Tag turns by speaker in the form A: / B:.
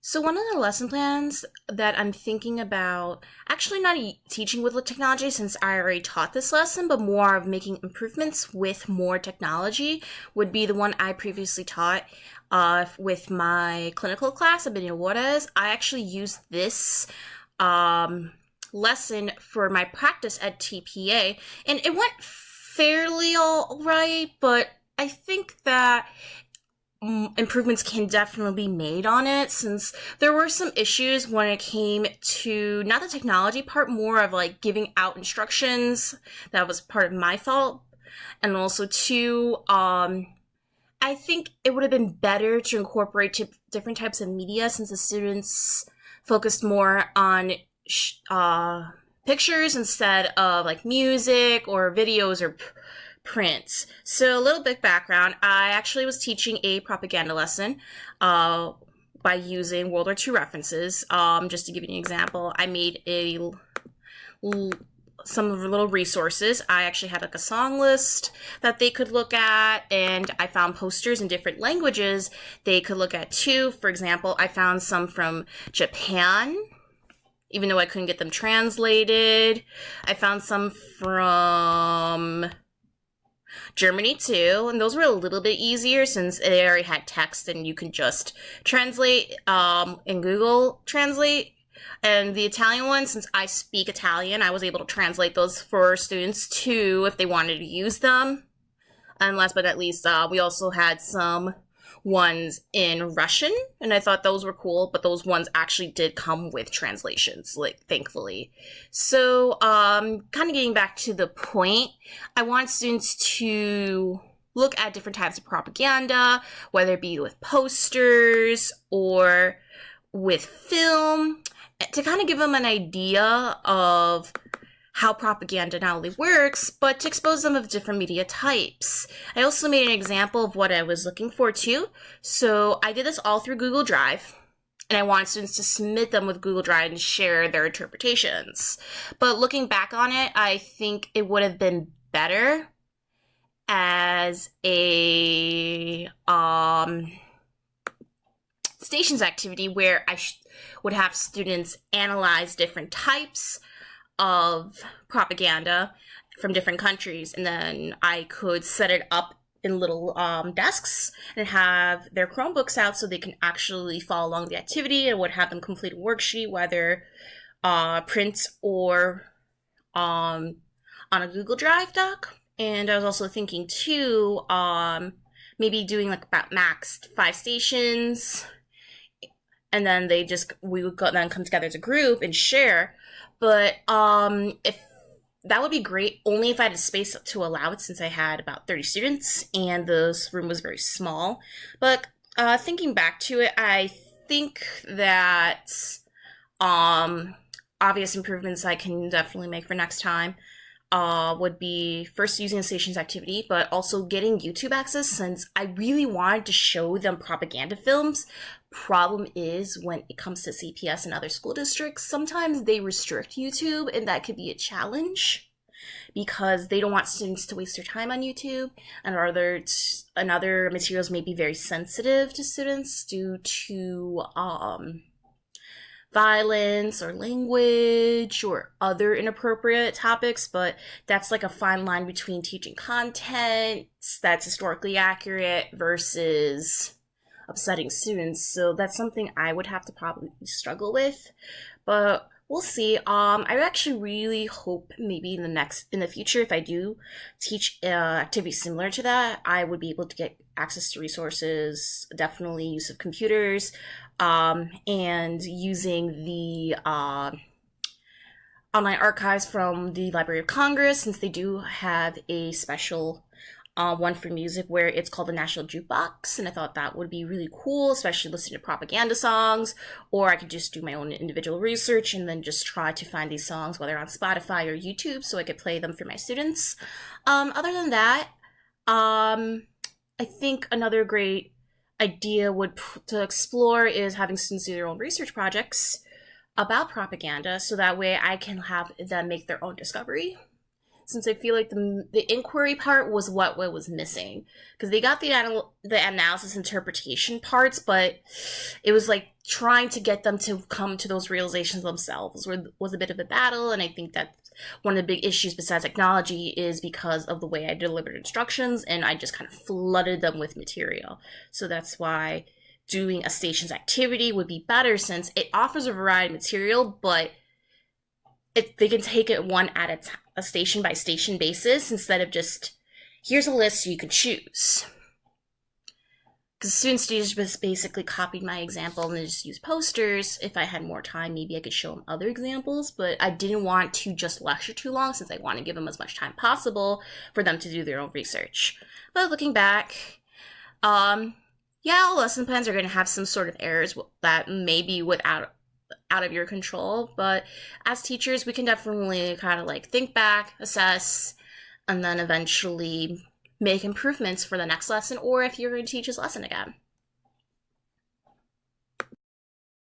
A: So one of the lesson plans that I'm thinking about, actually not teaching with technology since I already taught this lesson, but more of making improvements with more technology would be the one I previously taught with my clinical class at Benito Juarez. I actually used this lesson for my practice at TPA, and it went fairly all right, but I think that improvements can definitely be made on it since there were some issues when it came to not the technology part, more of like giving out instructions. That was part of my fault. And also too, I think it would have been better to incorporate different types of media since the students focused more on pictures instead of like music or videos or print. So a little bit background, I actually was teaching a propaganda lesson by using World War II references. Just to give you an example, I made some of the little resources. I actually had like a song list that they could look at, and I found posters in different languages they could look at too. For example, I found some from Japan, even though I couldn't get them translated. I found some from Germany too, and those were a little bit easier since they already had text and you can just translate in Google Translate. And the Italian one, since I speak Italian, I was able to translate those for students too if they wanted to use them. And last but not least, we also had some ones in Russian, and I thought those were cool, but those ones actually did come with translations, like, thankfully. So, kind of getting back to the point, I want students to look at different types of propaganda, whether it be with posters or with film, to kind of give them an idea of how propaganda not only works, but to expose them of different media types. I also made an example of what I was looking for too. So I did this all through Google Drive, and I wanted students to submit them with Google Drive and share their interpretations. But looking back on it, I think it would have been better as a stations activity where I would have students analyze different types of propaganda from different countries, and then I could set it up in little desks and have their Chromebooks out so they can actually follow along the activity, and would have them complete a worksheet, whether print or on a Google Drive doc. And I was also thinking too, maybe doing like about max 5 stations, and then we would then come together as a group and share. But if that would be great, only if I had a space to allow it, since I had about 30 students and this room was very small. But thinking back to it, I think that obvious improvements I can definitely make for next time would be first using the station's activity, but also getting YouTube access, since I really wanted to show them propaganda films. Problem is, when it comes to CPS and other school districts, sometimes they restrict YouTube, and that could be a challenge because they don't want students to waste their time on YouTube, and other materials may be very sensitive to students due to violence or language or other inappropriate topics. But that's like a fine line between teaching content that's historically accurate versus upsetting students. So that's something I would have to probably struggle with, but we'll see. I actually really hope maybe in the future, if I do teach activities similar to that, I would be able to get access to resources, definitely use of computers, and using the online archives from the Library of Congress, since they do have a special one for music where it's called the National Jukebox, and I thought that would be really cool, especially listening to propaganda songs. Or I could just do my own individual research and then just try to find these songs, whether on Spotify or YouTube, so I could play them for my students. Other than that, I think another great idea to explore is having students do their own research projects about propaganda, so that way I can have them make their own discovery. since I feel like the inquiry part was what was missing, because they got the analysis interpretation parts, but it was like trying to get them to come to those realizations themselves was a bit of a battle. And I think that one of the big issues besides technology is because of the way I delivered instructions, and I just kind of flooded them with material. So that's why doing a stations activity would be better, since it offers a variety of material, but they can take it one at a station by station basis, instead of just, here's a list so you can choose. Because students just basically copied my example and just used posters. If I had more time, maybe I could show them other examples, but I didn't want to just lecture too long, since I want to give them as much time possible for them to do their own research. But looking back, yeah, all lesson plans are going to have some sort of errors that may be out of your control, but as teachers, we can definitely kind of like think back, assess, and then eventually make improvements for the next lesson, or if you're going to teach this lesson again.